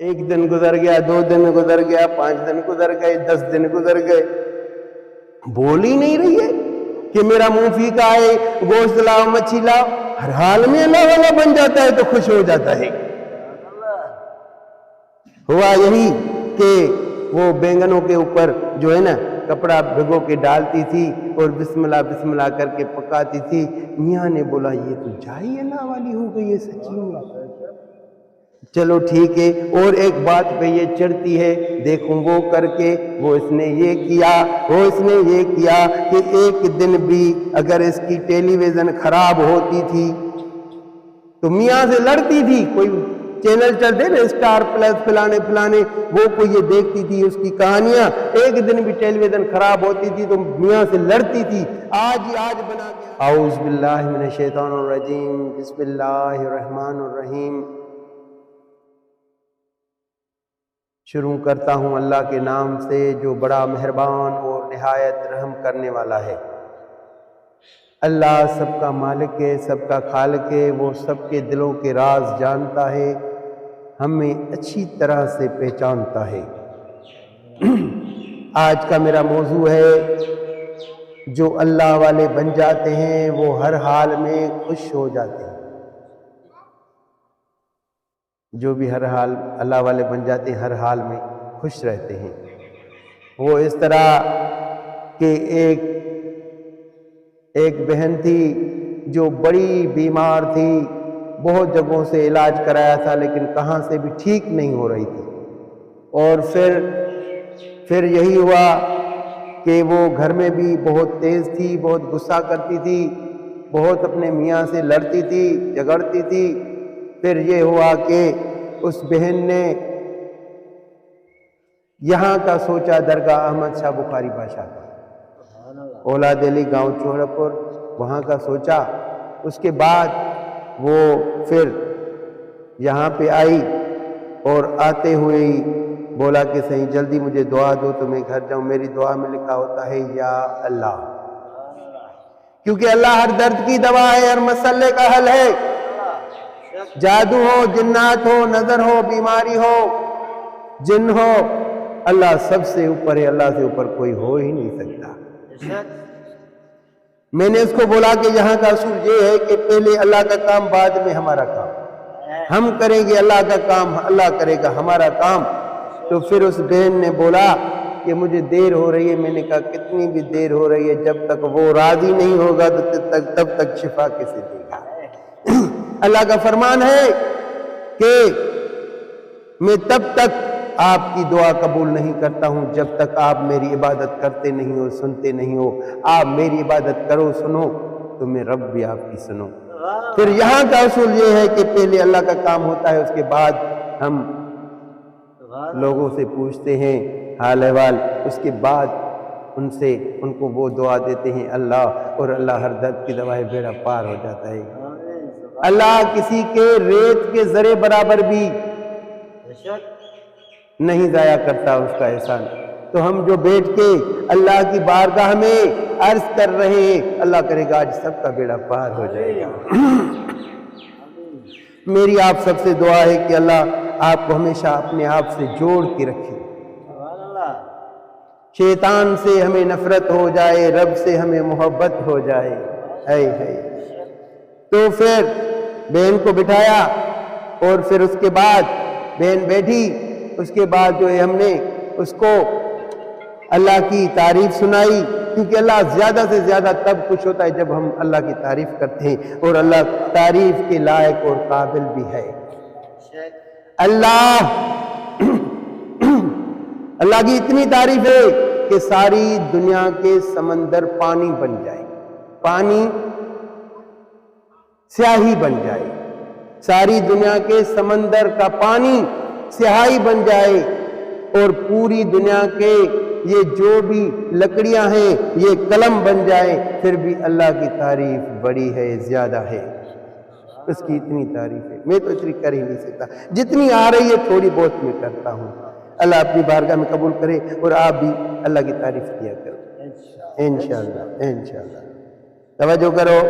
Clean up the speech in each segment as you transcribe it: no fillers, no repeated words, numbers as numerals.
ایک دن گزر گیا، 2 دن گزر گیا، 5 دن گزر گئے، 10 دن گزر گئے، بول ہی نہیں رہی ہے کہ میرا منہ پھیکا ہے، گوشت لاؤ، مچھی لاؤ۔ ہر حال میں اللہ والا بن جاتا ہے تو خوش ہو جاتا ہے۔ ہوا یہی کہ وہ بینگنوں کے اوپر جو ہے نا کپڑا بھگو کے ڈالتی تھی اور بسم اللہ بسم اللہ کر کے پکاتی تھی۔ میاں نے بولا یہ تو جائی اللہ والی ہو گئی ہے سچی میں، چلو ٹھیک ہے۔ اور ایک بات پہ یہ چڑھتی ہے، دیکھوں وہ کر کے، وہ اس نے یہ کیا، وہ اس نے یہ کیا، کہ ایک دن بھی اگر اس کی ٹیلی ویژن خراب ہوتی تھی تو میاں سے لڑتی تھی۔ کوئی چینل چلتے نا اسٹار پلس فلانے فلانے، وہ کوئی یہ دیکھتی تھی اس کی کہانیاں، ایک دن بھی ٹیلی ویژن خراب ہوتی تھی تو میاں سے لڑتی تھی۔ آج ہی آج بنا کے اعوذ باللہ من الشیطان الرجیم، بسم اللہ الرحمن الرحیم۔ شروع کرتا ہوں اللہ کے نام سے جو بڑا مہربان اور نہایت رحم کرنے والا ہے۔ اللہ سب کا مالک ہے، سب کا خالق ہے، وہ سب کے دلوں کے راز جانتا ہے، ہمیں اچھی طرح سے پہچانتا ہے۔ آج کا میرا موضوع ہے جو اللہ والے بن جاتے ہیں وہ ہر حال میں خوش ہو جاتے ہیں۔ جو بھی ہر حال اللہ والے بن جاتے ہیں ہر حال میں خوش رہتے ہیں۔ وہ اس طرح کہ ایک بہن تھی جو بڑی بیمار تھی، بہت جگہوں سے علاج کرایا تھا لیکن کہاں سے بھی ٹھیک نہیں ہو رہی تھی، اور پھر یہی ہوا کہ وہ گھر میں بھی بہت تیز تھی، بہت غصہ کرتی تھی، بہت اپنے میاں سے لڑتی تھی، جھگڑتی تھی۔ پھر یہ ہوا کہ اس بہن نے یہاں کا سوچا، درگاہ احمد شاہ بخاری بادشاہ کا، اولاد علی گاؤں چوہرپور، وہاں کا سوچا۔ اس کے بعد وہ پھر یہاں پہ آئی اور آتے ہوئے ہی بولا کہ صحیح جلدی مجھے دعا دو تو میں گھر جاؤں۔ میری دعا میں لکھا ہوتا ہے یا اللہ، کیونکہ اللہ ہر درد کی دوا ہے، ہر مسئلے کا حل ہے۔ جادو ہو، جنات ہو، نظر ہو، بیماری ہو، جن ہو، اللہ سب سے اوپر ہے، اللہ سے اوپر کوئی ہو ہی نہیں سکتا۔ میں نے اس کو بولا کہ یہاں کا اصول یہ ہے کہ پہلے اللہ کا کام، بعد میں ہمارا کام۔ ہم کریں گے اللہ کا کام، اللہ کرے گا ہمارا کام۔ تو پھر اس بہن نے بولا کہ مجھے دیر ہو رہی ہے۔ میں نے کہا کتنی بھی دیر ہو رہی ہے، جب تک وہ راضی نہیں ہوگا تو تب تک شفا کیسے دے گا؟ اللہ کا فرمان ہے کہ میں تب تک آپ کی دعا قبول نہیں کرتا ہوں جب تک آپ میری عبادت کرتے نہیں ہو، سنتے نہیں ہو۔ آپ میری عبادت کرو، سنو تو میں رب بھی آپ کی سنو۔ پھر یہاں کا اصول یہ ہے کہ پہلے اللہ کا کام ہوتا ہے، اس کے بعد ہم لوگوں سے پوچھتے ہیں حال احوال، اس کے بعد ان کو وہ دعا دیتے ہیں اللہ، اور اللہ ہر درد کی دوا ہے، بیڑا پار ہو جاتا ہے۔ اللہ کسی کے ریت کے ذرے برابر بھی نہیں ضائع کرتا اس کا احسان۔ تو ہم جو بیٹھ کے اللہ کی بارگاہ میں عرض کر رہے ہیں، اللہ کرے گا آج سب کا بیڑا پار ہو جائے گا۔ میری آپ سب سے دعا ہے کہ اللہ آپ کو ہمیشہ اپنے آپ سے جوڑ کے رکھے، شیطان سے ہمیں نفرت ہو جائے، رب سے ہمیں محبت ہو جائے۔ تو پھر بہن کو بٹھایا اور پھر اس کے بعد بہن بیٹھی، اس کے بعد جو ہے ہم نے اس کو اللہ کی تعریف سنائی، کیونکہ اللہ زیادہ سے زیادہ تب خوش ہوتا ہے جب ہم اللہ کی تعریف کرتے ہیں، اور اللہ تعریف کے لائق اور قابل بھی ہے۔ اللہ کی اتنی تعریف ہے کہ ساری دنیا کے سمندر پانی بن جائے، پانی سیاہی بن جائے، ساری دنیا کے سمندر کا پانی سیاہی بن جائے، اور پوری دنیا کے یہ جو بھی لکڑیاں ہیں یہ قلم بن جائے، پھر بھی اللہ کی تعریف بڑی ہے، زیادہ ہے، اس کی اتنی تعریف ہے۔ میں تو اتنی کر ہی نہیں سکتا، جتنی آ رہی ہے تھوڑی بہت میں کرتا ہوں۔ اللہ اپنی بارگاہ میں قبول کرے، اور آپ بھی اللہ کی تعریف کیا کرو انشاءاللہ انشاءاللہ۔ توجہ کرو۔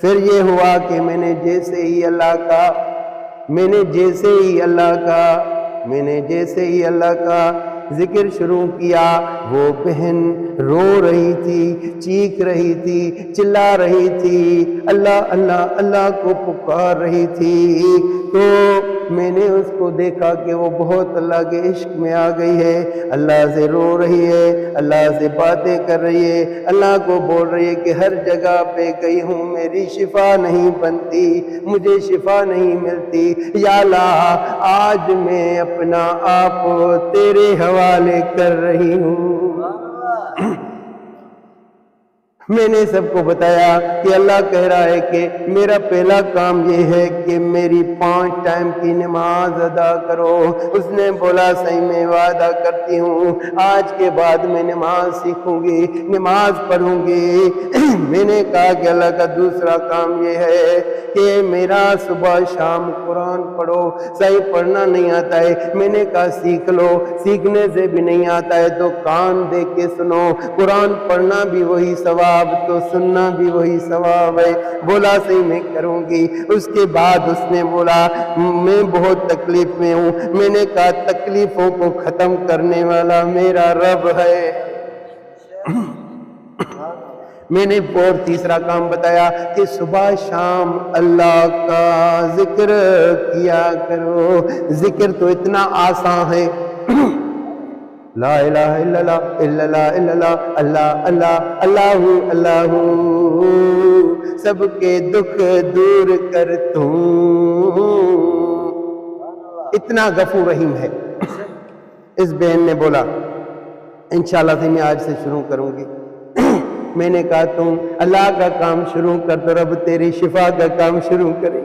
پھر یہ ہوا کہ میں نے جیسے ہی اللہ کا میں نے جیسے ہی اللہ کا ذکر شروع کیا وہ بہن رو رہی تھی، چیخ رہی تھی، چلا رہی تھی، اللہ اللہ اللہ کو پکار رہی تھی۔ تو میں نے اس کو دیکھا کہ وہ بہت اللہ کے عشق میں آ گئی ہے، اللہ سے رو رہی ہے، اللہ سے باتیں کر رہی ہے، اللہ کو بول رہی ہے کہ ہر جگہ پہ گئی ہوں میری شفا نہیں بنتی، مجھے شفا نہیں ملتی، یا اللہ آج میں اپنا آپ تیرے حوالے کر رہی ہوں۔ میں نے سب کو بتایا کہ اللہ کہہ رہا ہے کہ میرا پہلا کام یہ ہے کہ میری 5 ٹائم کی نماز ادا کرو۔ اس نے بولا صحیح میں وعدہ کرتی ہوں، آج کے بعد میں نماز سیکھوں گی، نماز پڑھوں گی۔ میں نے کہا کہ اللہ کا دوسرا کام یہ ہے کہ میرا صبح شام قرآن پڑھو، صحیح پڑھنا نہیں آتا ہے، میں نے کہا سیکھ لو، سیکھنے سے بھی نہیں آتا ہے تو کان دے کے سنو، قرآن پڑھنا بھی وہی ثواب تو سننا بھی وہی ثواب ہے۔ بولا صحیح میں کروں گی۔ اس کے بعد اس نے بولا میں بہت تکلیف میں ہوں، میں نے کہا تکلیفوں کو ختم کرنے والا میرا رب ہے۔ میں نے اور تیسرا کام بتایا کہ صبح شام اللہ کا ذکر کیا کرو۔ ذکر تو اتنا آسان ہے، لا الہ الا اللہ الا اللہ الا اللہ اللہ اللہ اللہ اللہ، سب کے دکھ دور کر توں، اتنا غفور رحیم ہے۔ اس بہن نے بولا انشاءاللہ سے میں آج سے شروع کروں گی۔ میں نے کہا تم اللہ کا کام شروع کر تو رب تیری شفا کا کام شروع کرے۔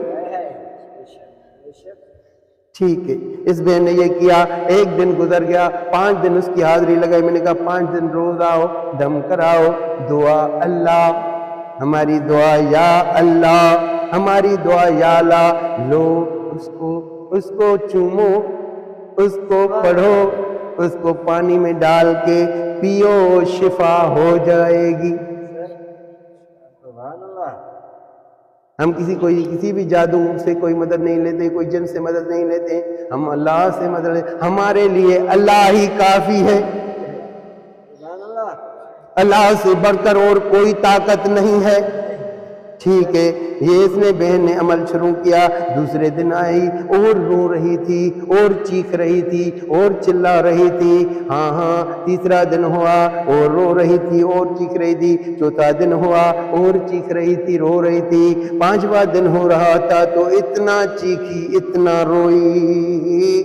ٹھیک ہے، اس بہن نے یہ کیا، ایک دن گزر گیا، 5 دن اس کی حاضری لگائی۔ میں نے کہا 5 دن روز آؤ، دم کراؤ، دعا اللہ ہماری دعا یا اللہ ہماری دعا یا اللہ، لو اس کو چومو، اس کو پڑھو، اس کو پانی میں ڈال کے پیو، شفا ہو جائے گی۔ ہم کسی بھی جادو سے کوئی مدد نہیں لیتے، کوئی جن سے مدد نہیں لیتے، ہم اللہ سے مدد لیتے۔ ہمارے لیے اللہ ہی کافی ہے، اللہ سے بڑھ کر اور کوئی طاقت نہیں ہے۔ ٹھیک ہے، یہ اس نے بہن نے عمل شروع کیا۔ دوسرے دن آئی اور رو رہی تھی اور چیخ رہی تھی اور چلا رہی تھی۔ ہاں تیسرا دن ہوا اور رو رہی تھی اور چیخ رہی تھی۔ چوتھا دن ہوا اور چیخ رہی تھی، رو رہی تھی۔ 5واں دن ہو رہا تھا تو اتنا چیخی، اتنا روئی۔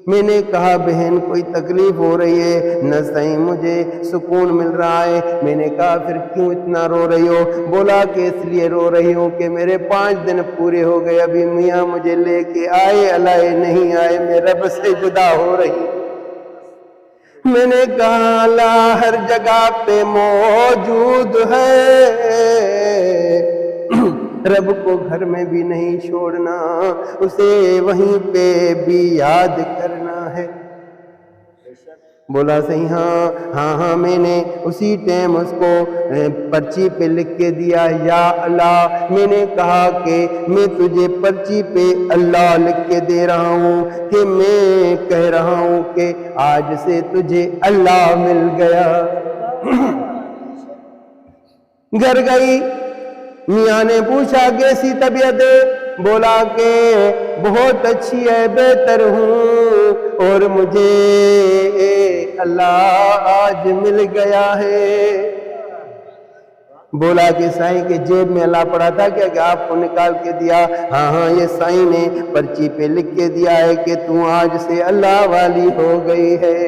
میں نے کہا بہن کوئی تکلیف ہو رہی ہے؟ نہ صحیح مجھے سکون مل رہا ہے۔ میں نے کہا پھر کیوں اتنا رو رہی ہو؟ بولا کہ اس لیے رو رہی ہوں کہ میرے 5 دن پورے ہو گئے، ابھی میاں مجھے لے کے آئے اللہ نہیں آئے، میں رب سے جدا ہو رہی۔ میں نے کہا اللہ ہر جگہ پہ موجود ہے، رب کو گھر میں بھی نہیں چھوڑنا، اسے وہیں پہ بھی یاد کرنا ہے۔ بولا صحیح ہاں میں نے اسی ٹائم اس کو پرچی پہ لکھ کے دیا یا اللہ۔ میں نے کہا کہ میں تجھے پرچی پہ اللہ لکھ کے دے رہا ہوں کہ میں کہہ رہا ہوں کہ آج سے تجھے اللہ مل گیا۔ گھر گئی، میاں نے پوچھا کیسی طبیعت ہے؟ بولا کہ بہت اچھی ہے، بہتر ہوں، اور مجھے اللہ آج مل گیا ہے۔ بولا کہ سائیں کے جیب میں اللہ پڑا تھا کیا کہ آپ کو نکال کے دیا؟ ہاں یہ سائیں نے پرچی پہ لکھ کے دیا ہے کہ تو آج سے اللہ والی ہو گئی ہے۔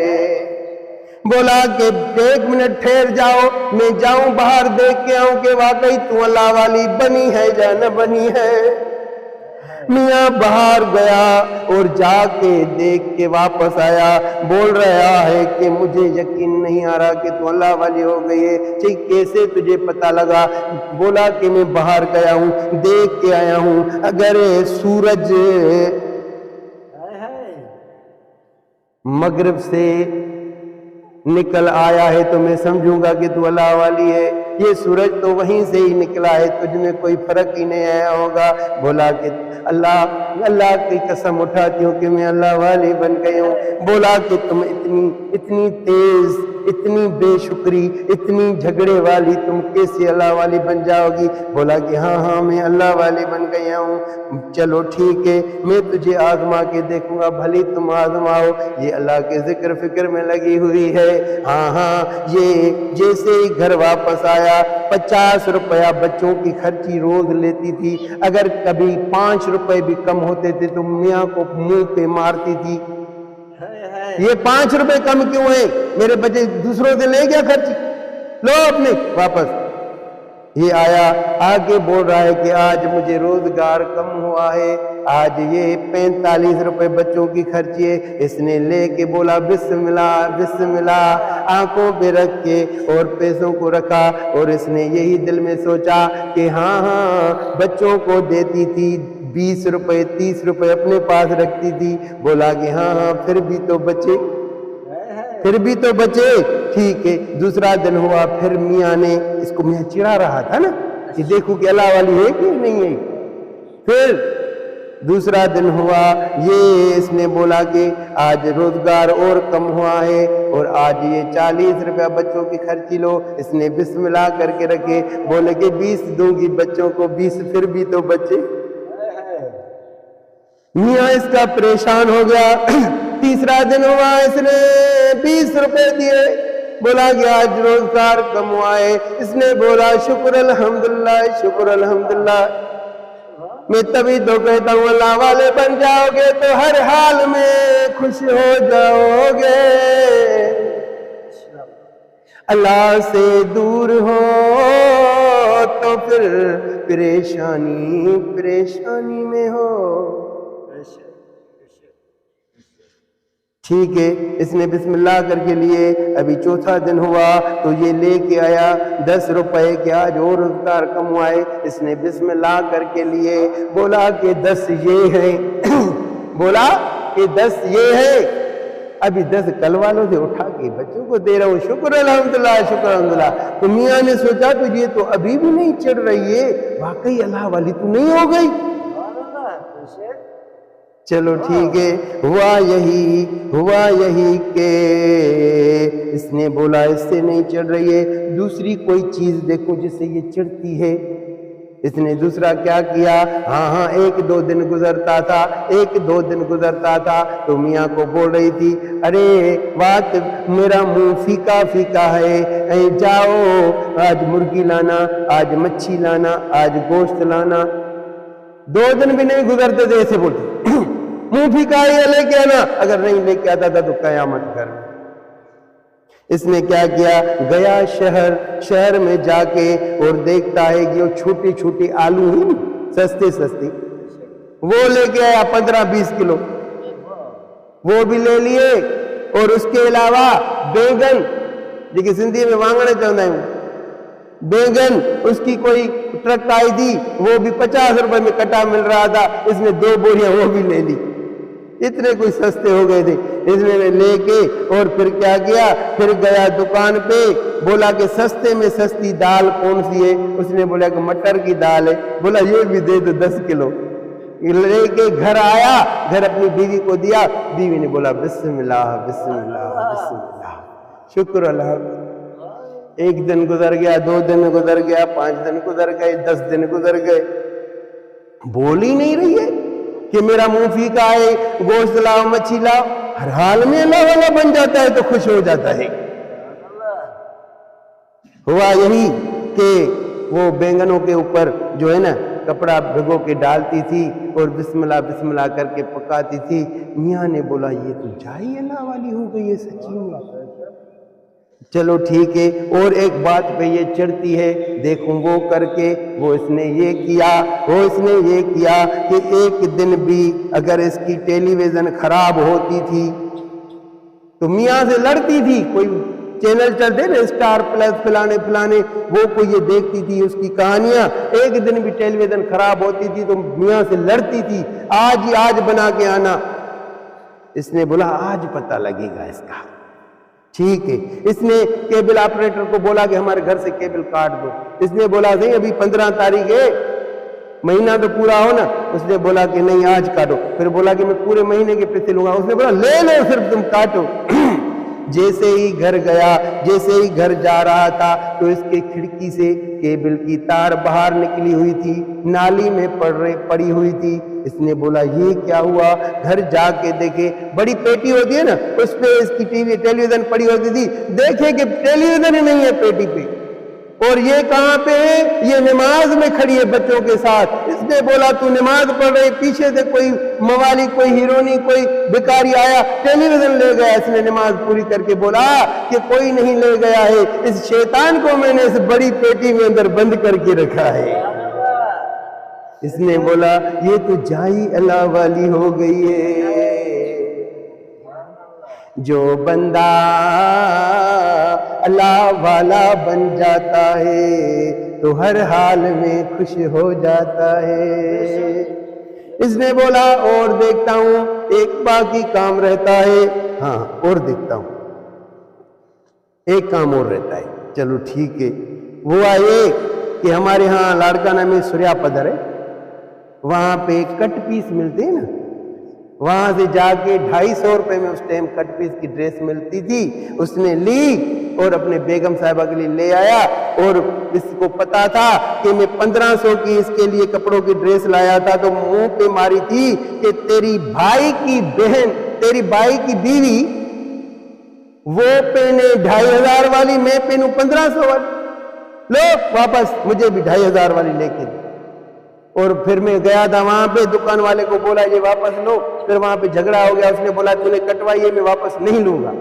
بولا کہ 1 منٹ ٹھہر جاؤ، میں جاؤں باہر دیکھ کے آؤں کہ واقعی تو اللہ والی بنی ہے یا نہ بنی ہے۔ میاں باہر گیا اور جا کے دیکھ کے واپس آیا، بول رہا ہے کہ مجھے یقین نہیں آ رہا کہ تو اللہ والی ہو گئی ہے۔ ٹھیک کیسے تجھے پتہ لگا؟ بولا کہ میں باہر گیا ہوں، دیکھ کے آیا ہوں، اگر سورج مغرب سے نکل آیا ہے تو میں سمجھوں گا کہ تو اللہ والی ہے، یہ سورج تو وہیں سے ہی نکلا ہے، تجھ میں کوئی فرق ہی نہیں آیا ہوگا۔ بولا کہ اللہ کی قسم اٹھاتی ہوں کہ میں اللہ والی بن گئی ہوں۔ بولا کہ تم اتنی تیز، اتنی بے شکری، اتنی جھگڑے والی تم کیسے اللہ والی بن جاؤ گی؟ بولا کہ ہاں میں اللہ والی بن گیا ہوں۔ چلو ٹھیک ہے، میں تجھے آزما کے دیکھوں گا، بھلی تم آزماؤ۔ یہ اللہ کے ذکر فکر میں لگی ہوئی ہے۔ ہاں یہ جیسے ہی گھر واپس آیا، 50 روپیہ بچوں کی خرچی روز لیتی تھی، اگر کبھی 5 روپے بھی کم ہوتے تھے تو میاں کو منہ پہ مارتی تھی، یہ 5 روپے کم کیوں ہیں؟ میرے بچے دوسروں سے لے گیا خرچی، لو اپنے واپس۔ یہ آیا آگے بول رہا ہے کہ آج مجھے روزگار کم ہوا ہے، آج یہ 45 روپے بچوں کی خرچی ہے۔ اس نے لے کے بولا بسم اللہ بسم اللہ، آنکھوں پہ رکھ کے اور پیسوں کو رکھا، اور اس نے یہی دل میں سوچا کہ ہاں بچوں کو دیتی تھی 20 روپے 30 روپے اپنے پاس رکھتی تھی۔ بولا کہ ہاں پھر بھی تو بچے، ٹھیک ہے۔ دوسرا دن ہوا، پھر میاں نے اس کو، میاں چڑھا رہا تھا نا کہ دیکھو کہ اللہ والی ہے کہ نہیں ہے۔ پھر دوسرا دن ہوا، یہ اس نے بولا کہ آج روزگار اور کم ہوا ہے اور آج یہ 40 روپیہ بچوں کی خرچی لو۔ اس نے بسم اللہ کر کے رکھے، بولے کہ 20 دوں گی بچوں کو، 20 پھر بھی تو بچے۔ میاں اس کا پریشان ہو گیا۔ تیسرا دن ہوا، اس نے 20 روپے دیے، بولا کہ آج روزگار کم ہوا ہے۔ اس نے بولا شکر الحمدللہ شکر الحمدللہ۔ میں تبھی تو کہتا ہوں اللہ والے بن جاؤ گے تو ہر حال میں خوش ہو جاؤ گے، اللہ سے دور ہو تو پھر پریشانی میں ہو۔ ٹھیک ہے، اس نے بسم اللہ کر کے لیے۔ ابھی چوتھا دن ہوا تو یہ لے کے آیا 10 روپے کہ آج اور روزگار کم ہوا ہے۔ اس نے بسم اللہ کر کے لیے، بولا کہ 10 یہ ہیں، بولا کہ 10 یہ ہے، ابھی 10 کل والوں سے اٹھا کے بچوں کو دے رہا ہوں، شکر الحمدللہ شکر الحمدللہ۔ تو میاں نے سوچا تو یہ تو ابھی بھی نہیں چڑھ رہی ہے، واقعی اللہ والی تو نہیں ہو گئی۔ چلو ٹھیک ہے، ہوا یہی کہ اس نے بولا اس سے نہیں چڑھ رہی ہے، دوسری کوئی چیز دیکھو جس سے یہ چڑھتی ہے۔ اس نے دوسرا کیا کیا، ہاں 1-2 دن گزرتا تھا تو میاں کو بول رہی تھی ارے بات میرا منہ فیکا ہے، جاؤ آج مرغی لانا، آج مچھی لانا، آج گوشت لانا۔ 2 دن بھی نہیں گزرتے تھے ایسے بولتے منہ پھیکا ہے لے کے آنا، اگر نہیں لے کے آتا تھا تو قیامت کر۔ اس نے کیا کیا، گیا شہر میں جا کے اور دیکھتا ہے کہ وہ چھوٹے آلو ہیں سستے، وہ لے کے آیا 15-20 کلو، وہ بھی لے لیے، اور اس کے علاوہ بیگن، جی سندھی میں وانگڑے چاہتا ہوں، بیگن اس کی کوئی ٹرک آئی تھی، وہ بھی 50 روپے میں کٹا مل رہا تھا، اس نے 2 بوریاں وہ بھی لے لی، اتنے کوئی سستے ہو گئے تھے۔ اس نے لے کے اور پھر کیا کیا، پھر گیا دکان پہ، بولا کہ سستے میں سستی دال کون سی ہے؟ اس نے بولا کہ مٹر کی دال ہے، بولا یہ بھی دے دو 10 کلو۔ لے کے گھر آیا، گھر اپنی بیوی کو دیا، بیوی نے بولا بسم اللہ بسم اللہ بسم اللہ شکر الحمد۔ 1 دن گزر گیا، 2 دن گزر گیا، 5 دن گزر گئے، 10 دن گزر گئے، بول ہی نہیں رہی ہے کہ میرا منہ پھیکا ہے، گوشت لاؤ مچھی لاؤ۔ ہر حال میں اللہ والا بن جاتا ہے تو خوش ہو جاتا ہے۔ ہوا یہی کہ وہ بینگنوں کے اوپر جو ہے نا کپڑا بھگو کے ڈالتی تھی اور بسم اللہ کر کے پکاتی تھی۔ میاں نے بولا یہ تو جائی اللہ والی ہو گئی ہے سچی میں۔ چلو ٹھیک ہے، اور ایک بات پہ یہ چڑھتی ہے، دیکھوں وہ کر کے اس نے یہ کیا کہ ایک دن بھی اگر اس کی ٹیلی ویژن خراب ہوتی تھی تو میاں سے لڑتی تھی۔ کوئی چینل چلتے نا اسٹار پلس فلانے وہ کوئی یہ دیکھتی تھی اس کی کہانیاں، ایک دن بھی ٹیلی ویژن خراب ہوتی تھی تو میاں سے لڑتی تھی، آج بنا کے آنا۔ اس نے بولا آج پتہ لگے گا اس کا، ٹھیک ہے، اس نے کیبل آپریٹر کو بولا کہ ہمارے گھر سے کیبل کاٹ دو. اس نے بولا نہیں ابھی 15 تاریخ ہے، مہینہ تو پورا ہو نا. اس نے بولا کہ نہیں آج کاٹو. پھر بولا کہ میں پورے مہینے کے پیسے لوں گا. اس نے بولا لے لو صرف تم کاٹو. جیسے ہی گھر گیا، جیسے ہی گھر جا رہا تھا تو اس کے کھڑکی سے کیبل کی تار باہر نکلی ہوئی تھی، نالی میں پڑی ہوئی تھی. اس نے بولا یہ کیا ہوا؟ گھر جا کے دیکھے، بڑی پیٹی ہوتی ہے نا، اس پہ اس کی ٹیلی ویژن پڑی ہوتی تھی. دیکھے کہ ٹیلی ویژن ہی نہیں ہے پیٹی پہ، اور یہ کہاں پہ ہے؟ یہ نماز میں کھڑی ہے بچوں کے ساتھ. اس نے بولا تو نماز پڑھ رہی، پیچھے سے کوئی موالی، کوئی ہیرونی، کوئی بیکاری آیا، ٹیلی ویژن لے گیا. اس نے نماز پوری کر کے بولا کہ کوئی نہیں لے گیا ہے، اس شیطان کو میں نے اس بڑی پیٹی میں اندر بند کر کے رکھا ہے. اس نے بولا یہ تو جائی اللہ والی ہو گئی ہے. جو بندہ اللہ والا بن جاتا ہے تو ہر حال میں خوش ہو جاتا ہے. اس نے بولا اور دیکھتا ہوں ایک باقی کام رہتا ہے. ہاں اور دیکھتا ہوں ایک کام اور رہتا ہے. چلو ٹھیک ہے. وہ آئے کہ ہمارے ہاں لاڑکانہ میں سوریا پدر ہے، وہاں پہ کٹ پیس ملتے ہیں نا، وہاں سے جا کے 250 روپے میں اس ٹائم کٹ پیس کی ڈریس ملتی تھی. اس نے لی اور اپنے بیگم صاحبہ کے لیے لے آیا. اور اس کو پتا تھا کہ میں 1500 کی اس کے لیے کپڑوں کی ڈریس لایا تھا، تو منہ پہ ماری تھی کہ تیری بھائی کی بہن، تیری بھائی کی بیوی وہ پہنے 2500 والی، میں پہنوں 1500 والی. لو واپس مجھے بھی 2500 والی لے کے دو. اور پھر میں گیا تھا وہاں پہ، دکان والے کو بولا یہ واپس لو. پھر وہاں پہ جھگڑا ہو گیا. اس نے بولا تو نے کٹوائی ہے، میں واپس نہیں لوں گا.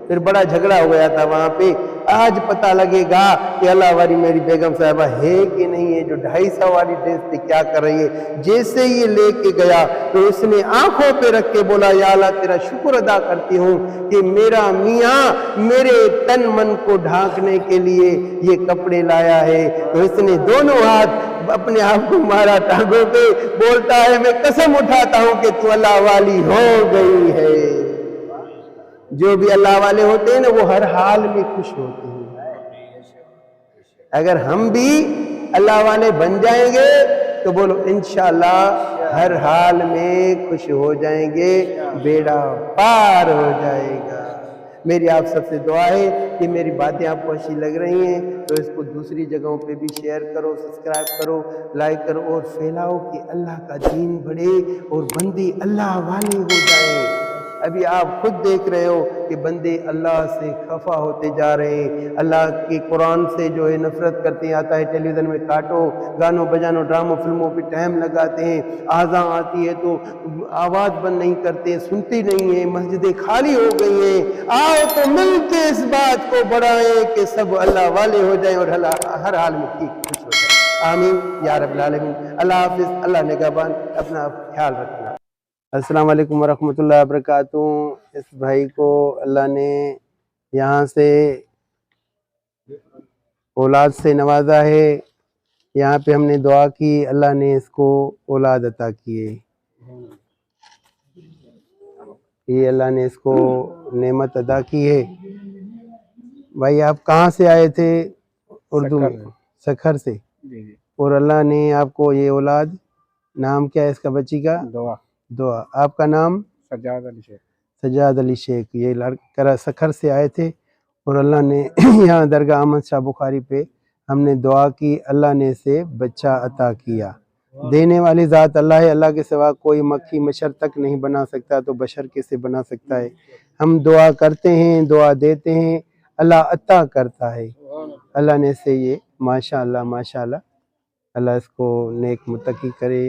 پھر بڑا جھگڑا ہو گیا تھا وہاں پہ. آج پتہ لگے گا کہ اللہ والی میری بیگم صاحبہ ہے کہ نہیں ہے، جو 250 والی ڈریس پہ کیا کر رہی ہے. جیسے یہ لے کے گیا تو اس نے آنکھوں پہ رکھ کے بولا یا اللہ تیرا شکر ادا کرتی ہوں کہ میرا میاں میرے تن من کو ڈھانکنے کے لیے یہ کپڑے لایا ہے. تو اس نے دونوں ہاتھ اپنے آپ کو مارا ٹانگوں پہ، بولتا ہے میں قسم اٹھاتا ہوں کہ تو اللہ والی ہو گئی ہے. جو بھی اللہ والے ہوتے ہیں نا وہ ہر حال میں خوش ہوتے ہیں. اگر ہم بھی اللہ والے بن جائیں گے تو بولو انشاءاللہ ہر حال میں خوش ہو جائیں گے، بیڑا پار ہو جائے گا. میری آپ سب سے دعا ہے کہ میری باتیں آپ کو اچھی لگ رہی ہیں تو اس کو دوسری جگہوں پہ بھی شیئر کرو، سبسکرائب کرو، لائک کرو اور پھیلاؤ کہ اللہ کا دین بڑھے اور بندے اللہ والے ہو جائیں. ابھی آپ خود دیکھ رہے ہو کہ بندے اللہ سے خفا ہوتے جا رہے ہیں، اللہ کے قرآن سے جو ہے نفرت کرتے ہیں. آتا ہے ٹیلی ویژن میں کاٹو، گانوں بجانوں ڈراموں فلموں پہ ٹائم لگاتے ہیں، آذان آتی ہے تو آواز بند نہیں کرتے، سنتی نہیں ہیں، مسجدیں خالی ہو گئی ہیں. آؤ تو مل کے اس بات کو بڑھائیں کہ سب اللہ والے ہو جائیں اور ہر حال میں ٹھیک خوش ہو جائیں. آمین یا رب العالمین. اللہ حافظ. اللہ نگہبان. اپنا خیال رکھنا. السلام علیکم ورحمۃ اللہ وبرکاتہ. اس بھائی کو اللہ نے یہاں سے اولاد سے نوازا ہے. یہاں پہ ہم نے دعا کی، اللہ نے اس کو اولاد عطا کیے. یہ اللہ نے اس کو نعمت ادا کی ہے. بھائی آپ کہاں سے آئے تھے؟ اردو میں سکھر سے. اور اللہ نے آپ کو یہ اولاد، نام کیا ہے اس کا بچی کا؟ دعا. آپ کا نام؟ سجاد علی شیخ. سجاد علی شیخ. یہ لڑکا سکھر سے آئے تھے اور اللہ نے یہاں درگاہ احمد شاہ بخاری پہ ہم نے دعا کی، اللہ نے اسے بچہ عطا کیا. دینے والی ذات اللہ ہے، اللہ کے سوا کوئی مکھی مچھر تک نہیں بنا سکتا، تو بشر کیسے بنا سکتا ہے. ہم دعا کرتے ہیں، دعا دیتے ہیں، اللہ عطا کرتا ہے. اللہ نے اسے یہ ماشاءاللہ ماشاءاللہ، اللہ اس کو نیک متقی کرے،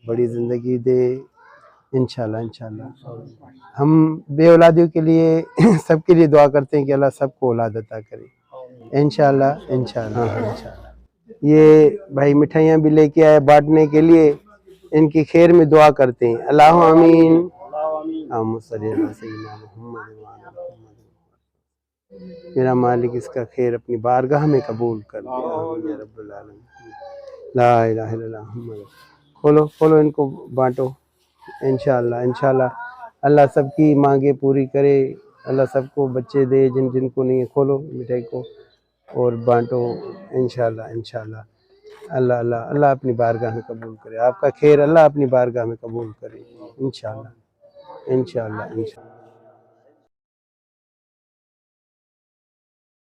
بڑی زندگی دے انشاءاللہ انشاءاللہ. ہم بے اولادیوں کے لیے سب کے لیے دعا کرتے ہیں کہ اللہ سب کو اولاد عطا کرے انشاءاللہ انشاءاللہ انشاءاللہ. یہ بھائی مٹھائیاں بھی لے کے آئے بانٹنے کے لیے، ان کی خیر میں دعا کرتے ہیں. اللہ آمین. اللہم صلی علی سیدنا محمد. میرا مالک اس کا خیر اپنی بارگاہ میں قبول کر دے. آمین یا رب العالمین. لا الہ الا اللہ محمد. کھولو ان کو بانٹو انشاءاللہ انشاءاللہ. اللہ سب کی مانگیں پوری کرے. اللہ سب کو بچے دے، جن جن کو نہیں ہے، کھولو مٹھائی کو اور بانٹو انشاءاللہ انشاءاللہ۔ اللہ اللہ اللہ اپنی بارگاہ میں قبول کرے، آپ کا خیر اللہ اپنی بارگاہ میں قبول کرے انشاءاللہ انشاءاللہ انشاءاللہ۔